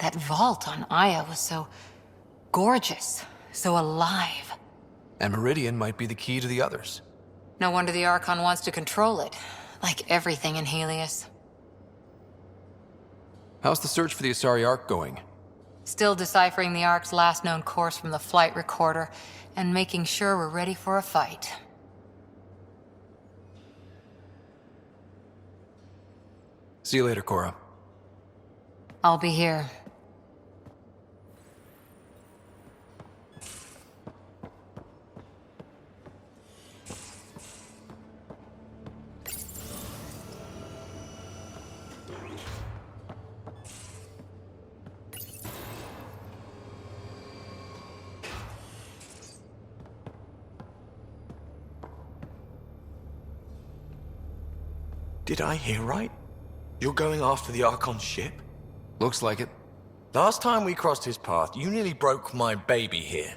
That vault on Aya was so gorgeous, so alive. And Meridian might be the key to the others. No wonder the Archon wants to control it, like everything in Helios. How's the search for the Asari Ark going? Still deciphering the Ark's last known course from the flight recorder, and making sure we're ready for a fight. See you later, Cora. I'll be here. Did I hear right? You're going after the Archon's ship? Looks like it. Last time we crossed his path, you nearly broke my baby here.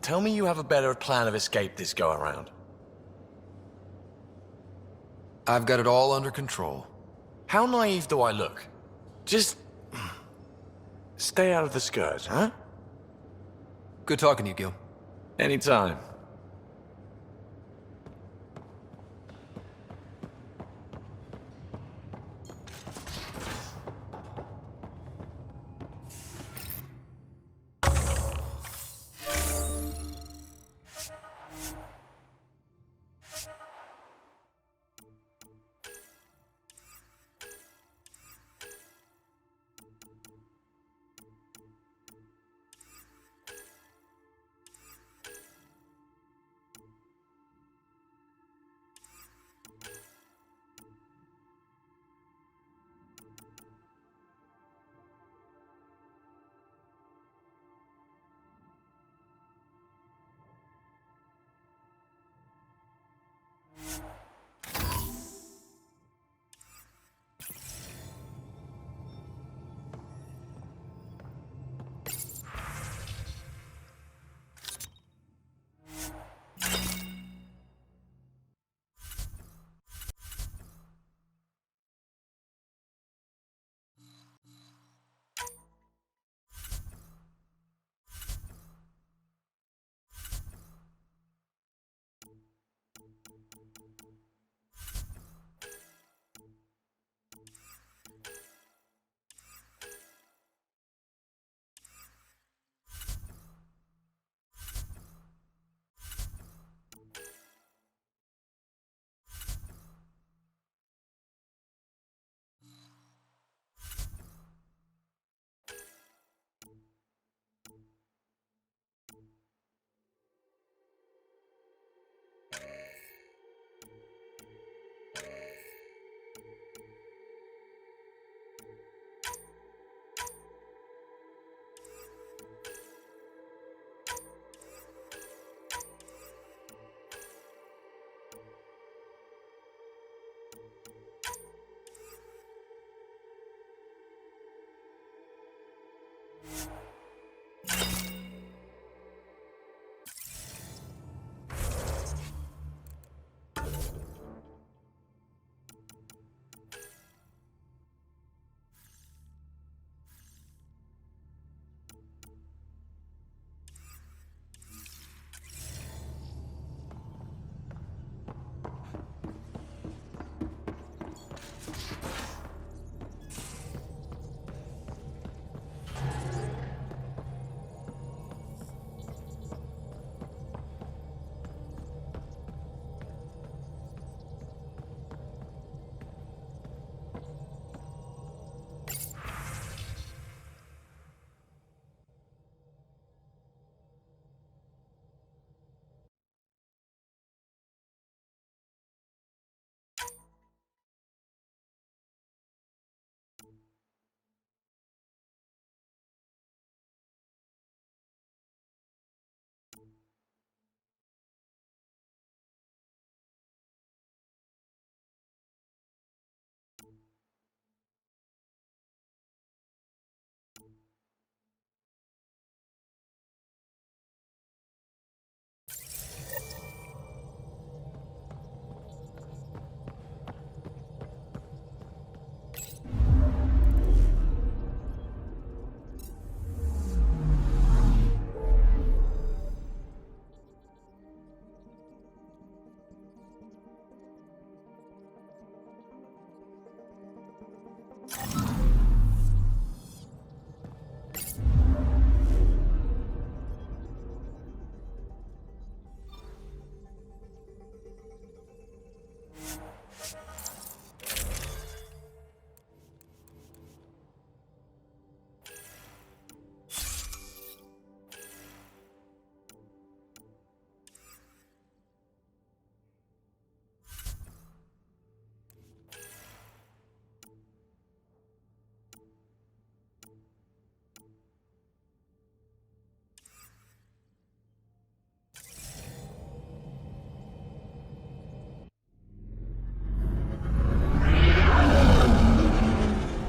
Tell me you have a better plan of escape this go-around. I've got it all under control. How naive do I look? Just... stay out of the skirts, huh? Good talking to you, Gil. Anytime.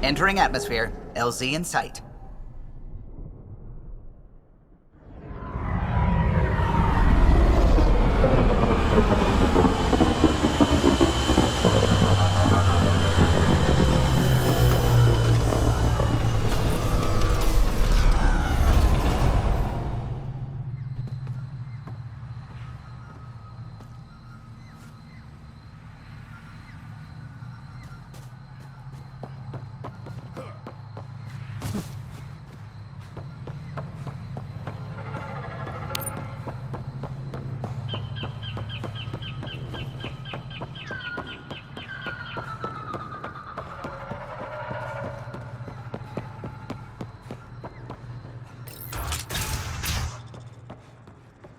Entering atmosphere. LZ in sight.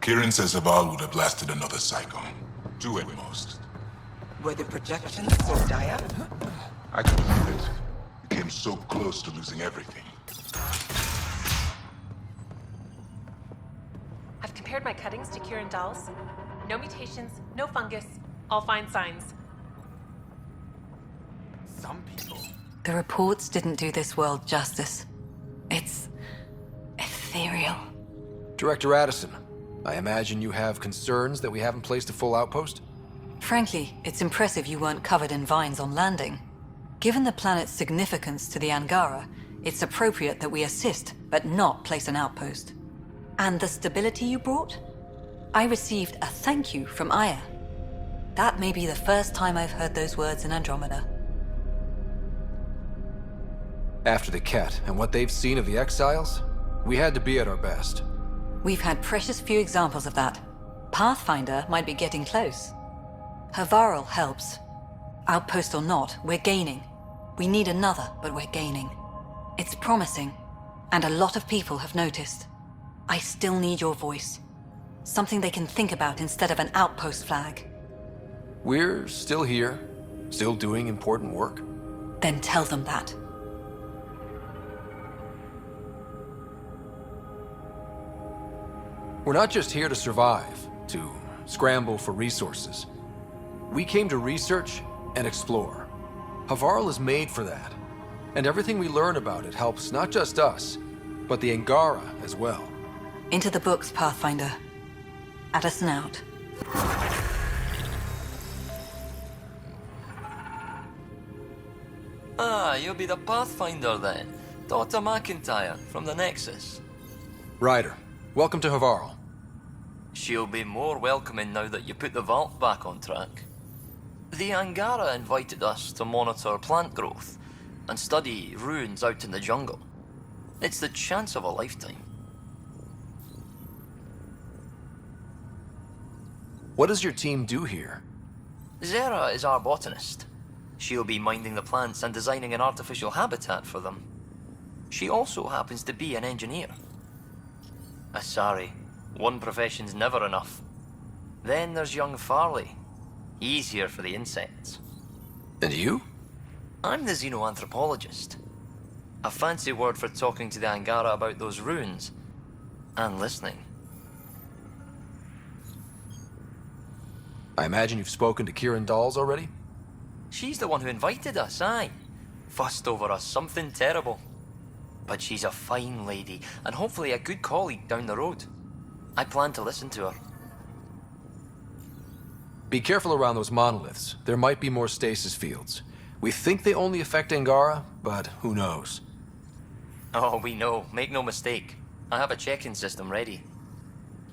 Kieran says Zaval would have lasted another cycle. 2 at most. Were the projections so dire? I can believe it. We came so close to losing everything. I've compared my cuttings to Kieran Dahl's. No mutations, no fungus, all fine signs. Some people. The reports didn't do this world justice. It's ethereal. Director Addison, I imagine you have concerns that we haven't placed a full outpost? Frankly, it's impressive you weren't covered in vines on landing. Given the planet's significance to the Angara, it's appropriate that we assist, but not place an outpost. And the stability you brought? I received a thank you from Aya. That may be the first time I've heard those words in Andromeda. After the Ket and what they've seen of the Exiles, we had to be at our best. We've had precious few examples of that. Pathfinder might be getting close. Havarl helps. Outpost or not, we're gaining. We need another, but we're gaining. It's promising, and a lot of people have noticed. I still need your voice. Something they can think about instead of an outpost flag. We're still here, still doing important work. Then tell them that. We're not just here to survive, to scramble for resources. We came to research and explore. Havarl is made for that. And everything we learn about it helps not just us, but the Angara as well. Into the books, Pathfinder. Addison out. Ah, you'll be the Pathfinder then. Dr. McIntyre from the Nexus. Ryder, welcome to Havarl. She'll be more welcoming now that you put the vault back on track. The Angara invited us to monitor plant growth and study ruins out in the jungle. It's the chance of a lifetime. What does your team do here? Zera is our botanist. She'll be minding the plants and designing an artificial habitat for them. She also happens to be an engineer. Sorry, one profession's never enough. Then there's young Farley. He's here for the insects. And you? I'm the xenoanthropologist. A fancy word for talking to the Angara about those ruins. And listening. I imagine you've spoken to Kieran Dawes already? She's the one who invited us, aye. Fussed over us something terrible. But she's a fine lady, and hopefully a good colleague down the road. I plan to listen to her. Be careful around those monoliths. There might be more stasis fields. We think they only affect Angara, but who knows? Oh, we know. Make no mistake. I have a check-in system ready.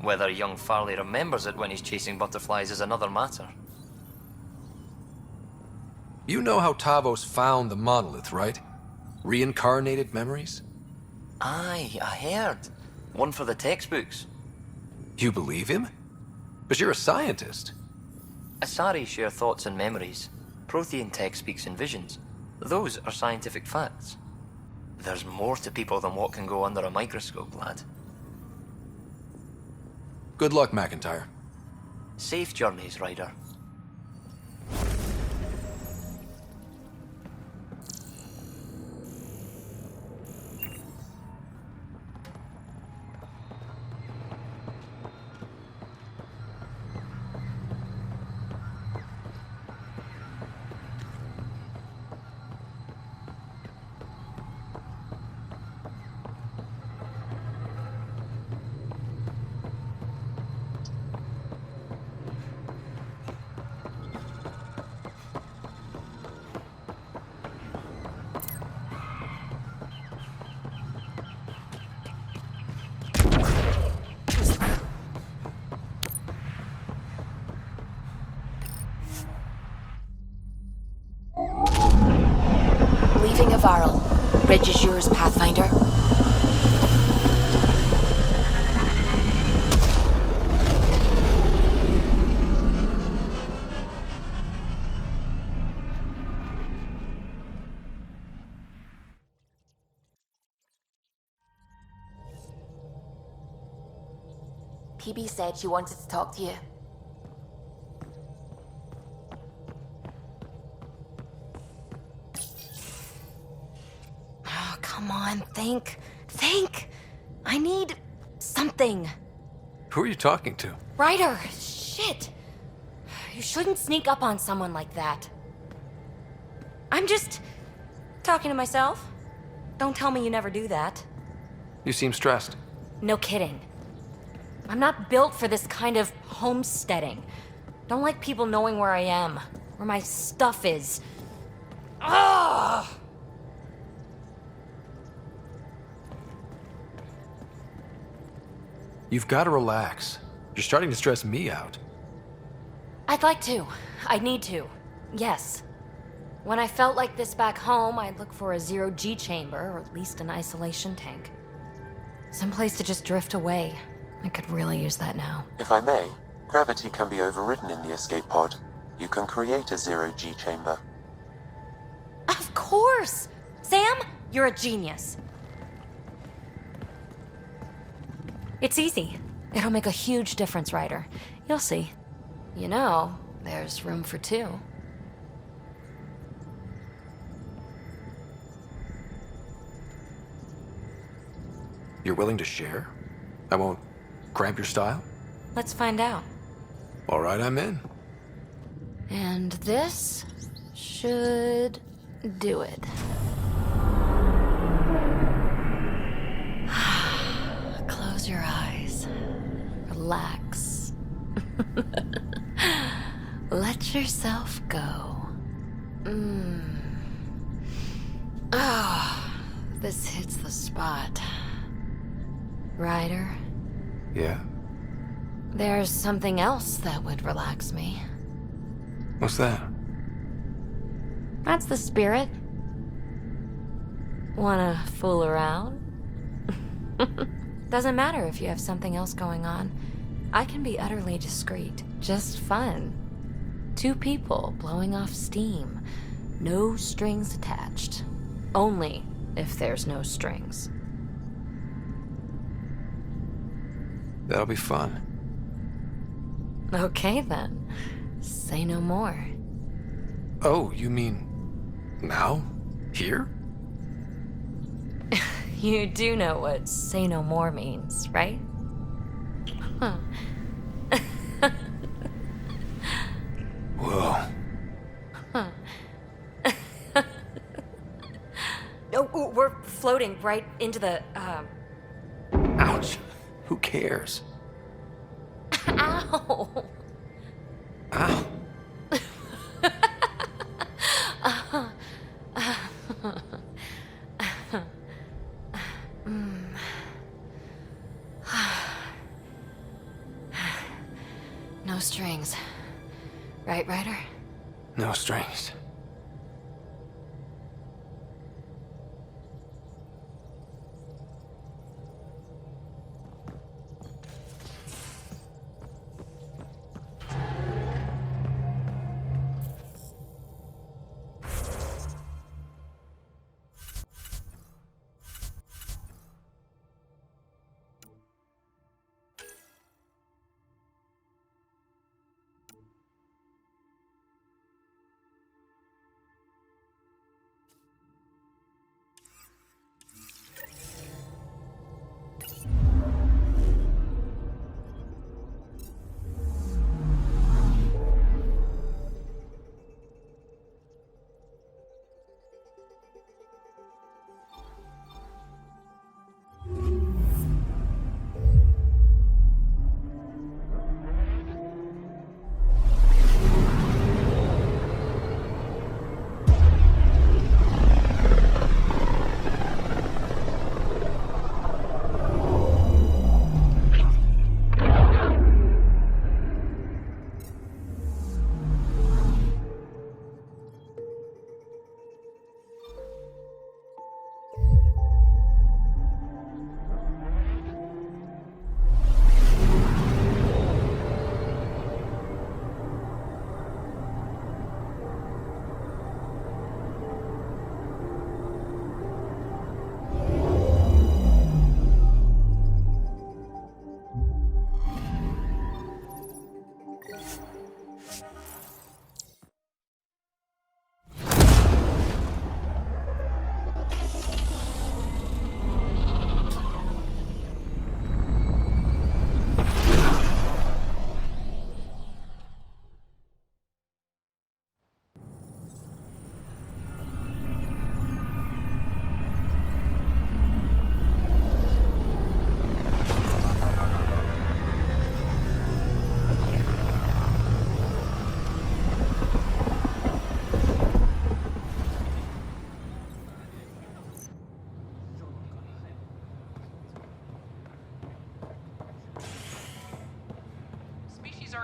Whether young Farley remembers it when he's chasing butterflies is another matter. You know how Tavos found the monolith, right? Reincarnated memories? Aye, I heard. One for the textbooks. You believe him? But you're a scientist. Asari share thoughts and memories. Prothean tech speaks in visions. Those are scientific facts. There's more to people than what can go under a microscope, lad. Good luck, McIntyre. Safe journeys, Ryder. Havarl. Bridge is yours, Pathfinder. PB said she wanted to talk to you. Oh, come on, think. Think! I need something. Who are you talking to? Ryder, shit! You shouldn't sneak up on someone like that. I'm just talking to myself. Don't tell me you never do that. You seem stressed. No kidding. I'm not built for this kind of homesteading. Don't like people knowing where I am, where my stuff is. Ugh! You've got to relax. You're starting to stress me out. I'd like to. I need to. Yes. When I felt like this back home, I'd look for a zero-G chamber, or at least an isolation tank. Someplace to just drift away. I could really use that now. If I may, gravity can be overridden in the escape pod. You can create a zero-G chamber. Of course! Sam, you're a genius. It's easy. It'll make a huge difference, Ryder. You'll see. You know, there's room for two. You're willing to share? I won't cramp your style? Let's find out. All right, I'm in. And this should do it. Close your eyes. Relax. Let yourself go. Oh, this hits the spot. Ryder, Yeah? there's something else that would relax me. What's that? That's the spirit. Wanna fool around? Doesn't matter if you have something else going on. I can be utterly discreet. Just fun. Two people blowing off steam. No strings attached. Only if there's no strings. That'll be fun. Okay then. Say no more. Oh, you mean now? Here? You do know what say no more means, right? Huh. Whoa. Huh. Oh, we're floating right into the, Ouch. Who cares? Ow! Ow. No strings. Right, Ryder? No strings.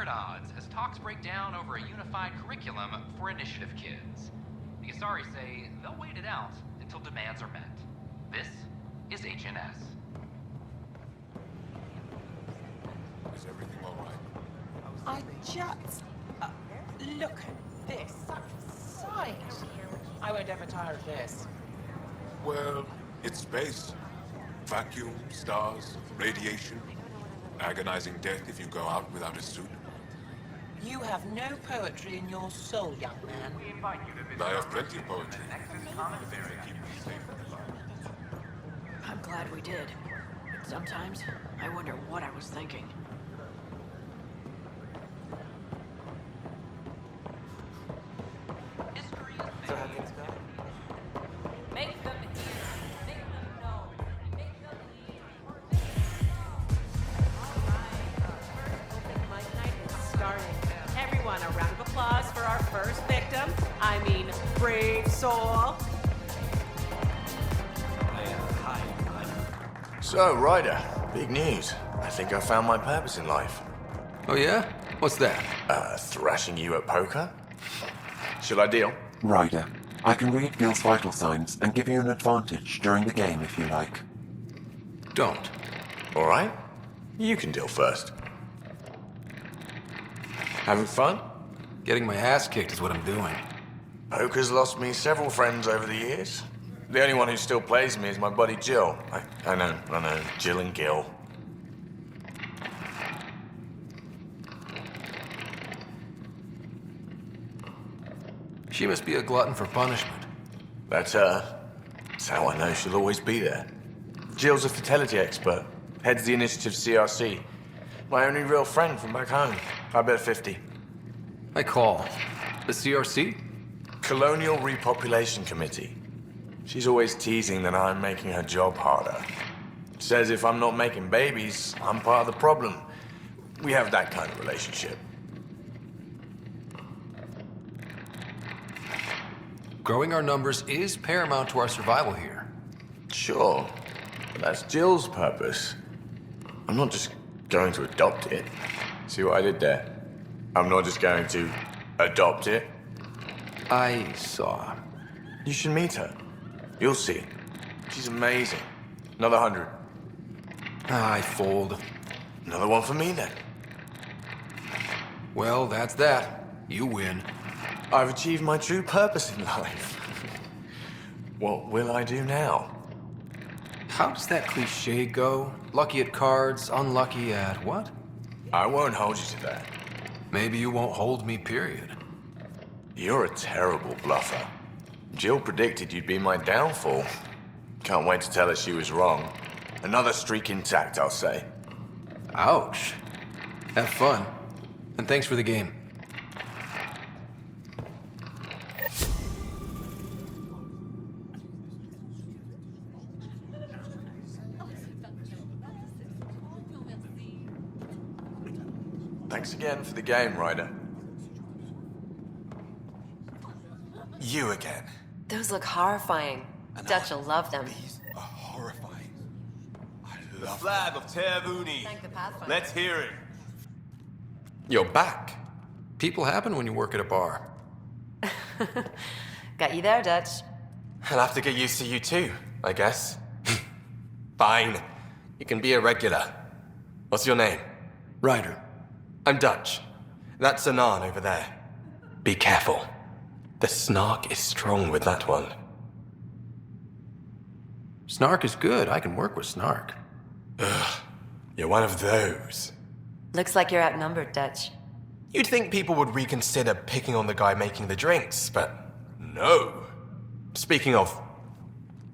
odds as talks break down over a unified curriculum for initiative kids. The Asari say they'll wait it out until demands are met. This is HNS. Is everything all right? I just... look at this. Such sight. I won't ever tire of this. Well, it's space. Vacuum, stars, radiation. Agonizing death if you go out without a suit. You have no poetry in your soul, young man. I have plenty of poetry. I'm glad we did. But sometimes, I wonder what I was thinking. Make them hear. Make them know. Make them lead. Open mic night is starting. Everyone, a round of applause for our first victim. I mean, brave soul. So, Ryder, big news. I think I found my purpose in life. Oh yeah? What's that? Thrashing you at poker? Shall I deal? Ryder, I can read Gil's vital signs and give you an advantage during the game if you like. Don't. All right. You can deal first. Having fun? Getting my ass kicked is what I'm doing. Poker's lost me several friends over the years. The only one who still plays me is my buddy Jill. I know, Jill and Gil. She must be a glutton for punishment. That's her. That's how I know she'll always be there. Jill's a fertility expert, heads the initiative CRC. My only real friend from back home. I bet 50. I call. The CRC? Colonial Repopulation Committee. She's always teasing that I'm making her job harder. Says if I'm not making babies, I'm part of the problem. We have that kind of relationship. Growing our numbers is paramount to our survival here. Sure, but that's Jill's purpose. I'm not just going to adopt it. See what I did there? I'm not just going to adopt it. I saw. You should meet her. You'll see. She's amazing. Another 100. I fold. Another one for me, then. Well, that's that. You win. I've achieved my true purpose in life. What will I do now? How does that cliche go? Lucky at cards, unlucky at what? I won't hold you to that. Maybe you won't hold me, period. You're a terrible bluffer. Jill predicted you'd be my downfall. Can't wait to tell her she was wrong. Another streak intact, I'll say. Ouch. Have fun. And thanks for the game. Thanks again for the game, Ryder. You again. Those look horrifying. Dutch will love them. These are horrifying. I The love flag of Tervuni. Thank the Pathfinder. Let's hear it. You're back. People happen when you work at a bar. Got you there, Dutch. I'll have to get used to you too, I guess. Fine. You can be a regular. What's your name? Ryder. I'm Dutch. That's Anan over there. Be careful. The snark is strong with that one. Snark is good. I can work with snark. Ugh. You're one of those. Looks like you're outnumbered, Dutch. You'd think people would reconsider picking on the guy making the drinks, but no. Speaking of,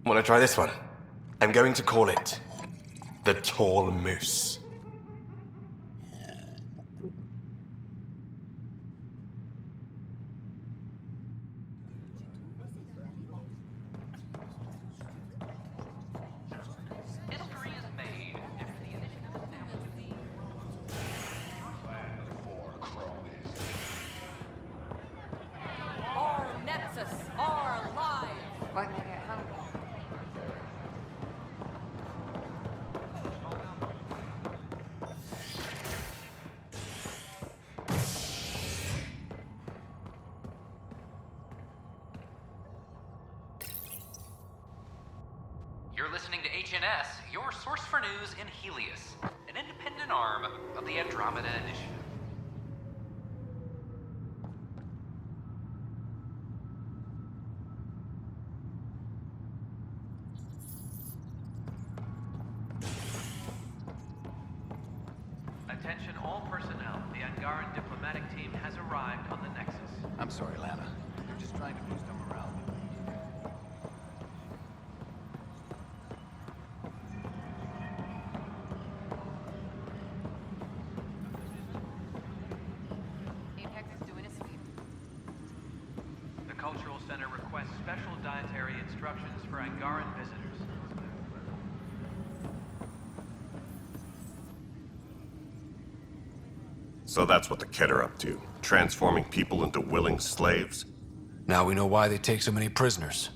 wanna try this one? I'm going to call it the Tall Moose. INS, your source for news in Helios, an independent arm of the Andromeda Initiative. Attention all personnel. The Angaran diplomatic team has arrived on the Nexus. I'm sorry, Lana. They're just trying to boost our morale. The Cultural Center requests special dietary instructions for Angaran visitors. So that's what the Kett are up to, transforming people into willing slaves? Now we know why they take so many prisoners.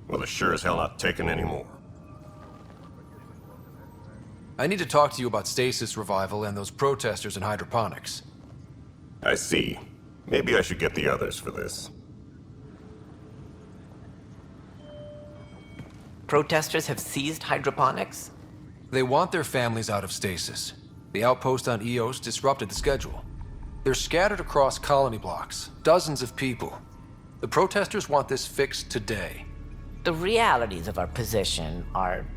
Well, they're sure as hell not taking any more. I need to talk to you about stasis revival and those protesters in hydroponics. I see. Maybe I should get the others for this. Protesters have seized hydroponics? They want their families out of stasis. The outpost on Eos disrupted the schedule. They're scattered across colony blocks, dozens of people. The protesters want this fixed today. The realities of our position are...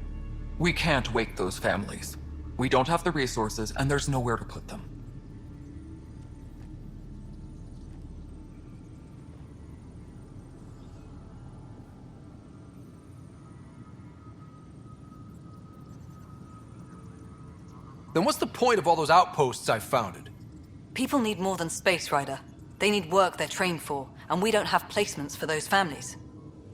We can't wake those families. We don't have the resources, and there's nowhere to put them. Then what's the point of all those outposts I've founded? People need more than space, Ryder. They need work they're trained for, and we don't have placements for those families.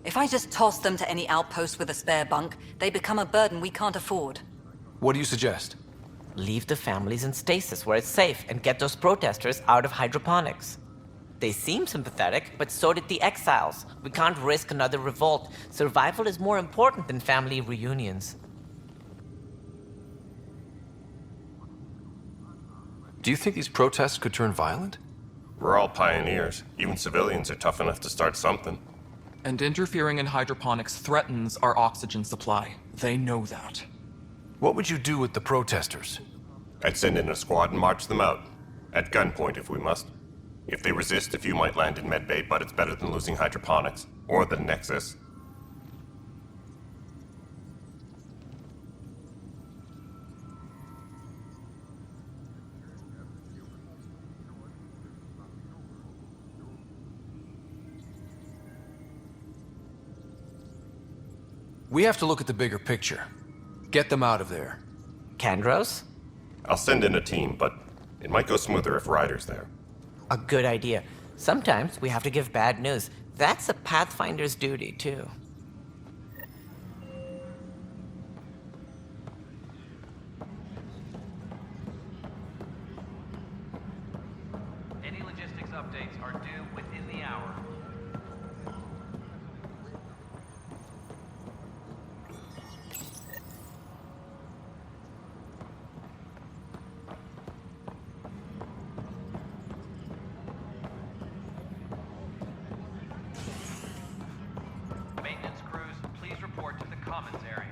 If I just toss them to any outpost with a spare bunk, they become a burden we can't afford. What do you suggest? Leave the families in stasis where it's safe and get those protesters out of hydroponics. They seem sympathetic, but so did the exiles. We can't risk another revolt. Survival is more important than family reunions. Do you think these protests could turn violent? We're all pioneers. Even civilians are tough enough to start something. And interfering in hydroponics threatens our oxygen supply. They know that. What would you do with the protesters? I'd send in a squad and march them out. At gunpoint if we must. If they resist, a few might land in medbay, but it's better than losing hydroponics. Or the Nexus. We have to look at the bigger picture. Get them out of there. Kandros? I'll send in a team, but it might go smoother if Ryder's there. A good idea. Sometimes we have to give bad news. That's a Pathfinder's duty, too. Any logistics updates are due within the hour. Maintenance crews, please report to the commons area.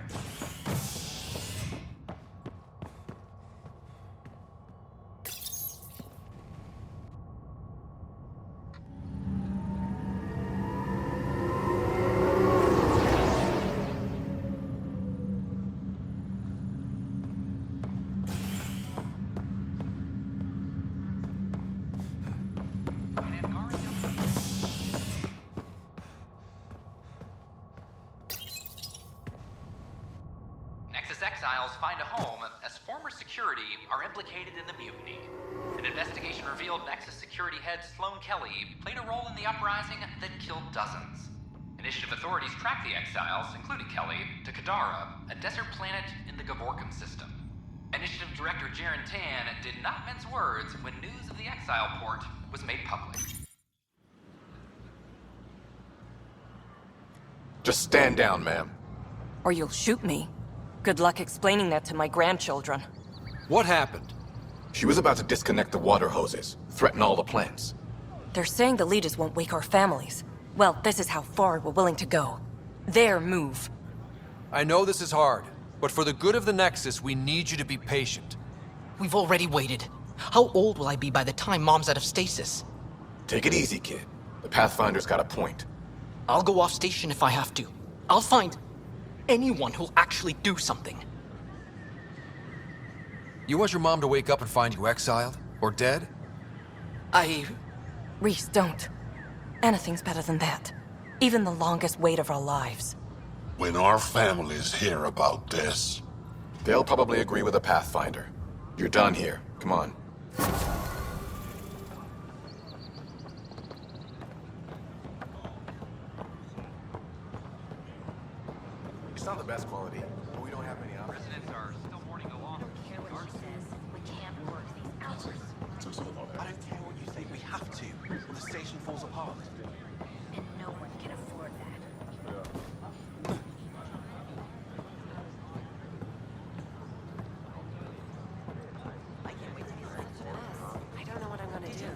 Exiles find a home as former security are implicated in the mutiny. An investigation revealed Nexus security head Sloan Kelly played a role in the uprising that killed dozens. Initiative authorities tracked the exiles, including Kelly, to Kadara, a desert planet in the Gavorkum system. Initiative Director Jaren Tan did not mince words when news of the exile port was made public. Just stand down, ma'am. Or you'll shoot me. Good luck explaining that to my grandchildren. What happened? She was about to disconnect the water hoses, threaten all the plants. They're saying the leaders won't wake our families. Well, this is how far we're willing to go. Their move. I know this is hard, But for the good of the Nexus, we need you to be patient. We've already waited. How old will I be by the time Mom's out of stasis? Take it easy, kid. The Pathfinder's got a point. I'll go off station if I have to. I'll find anyone who'll actually do something. You want your mom to wake up and find you exiled? Or dead? Reese, don't. Anything's better than that. Even the longest wait of our lives. When our families hear about this... They'll probably agree with the Pathfinder. You're done here. Come on. It's not the best quality, but we don't have many options. Residents are still mourning the loss of Kid Garson. We can't work these hours. I don't care what you say, we have to. Or the station falls apart. And no one can afford that. I don't know what I'm gonna do.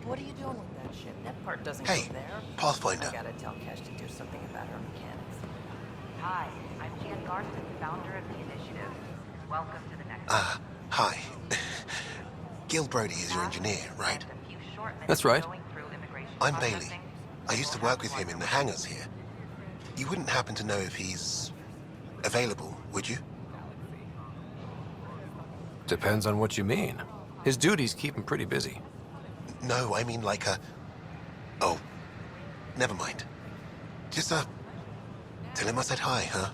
What are you doing with that ship? That part doesn't Hey, go there. Pathfinder. I gotta tell Cash to do something about her mechanics. Hi, I'm Jan Garson, founder of the initiative. Welcome to the next. Hi. Gil Brody is your engineer, right? That's right. I'm Bailey. I used to work with him in the hangars here. You wouldn't happen to know if he's available, would you? Depends on what you mean. His duties keep him pretty busy. No, I mean like a... Oh, never mind. Just, tell him I said hi, huh?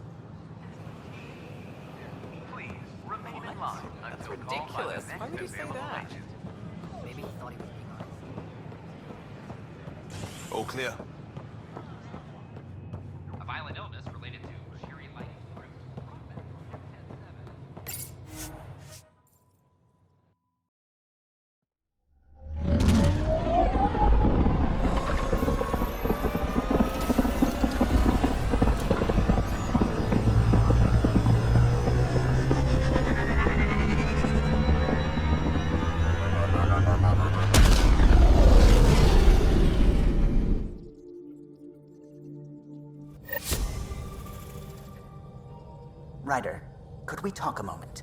That's ridiculous. Why would you say that? Maybe he thought he was being All clear. A violent illness related to Shiri Light. Ryder, could we talk a moment?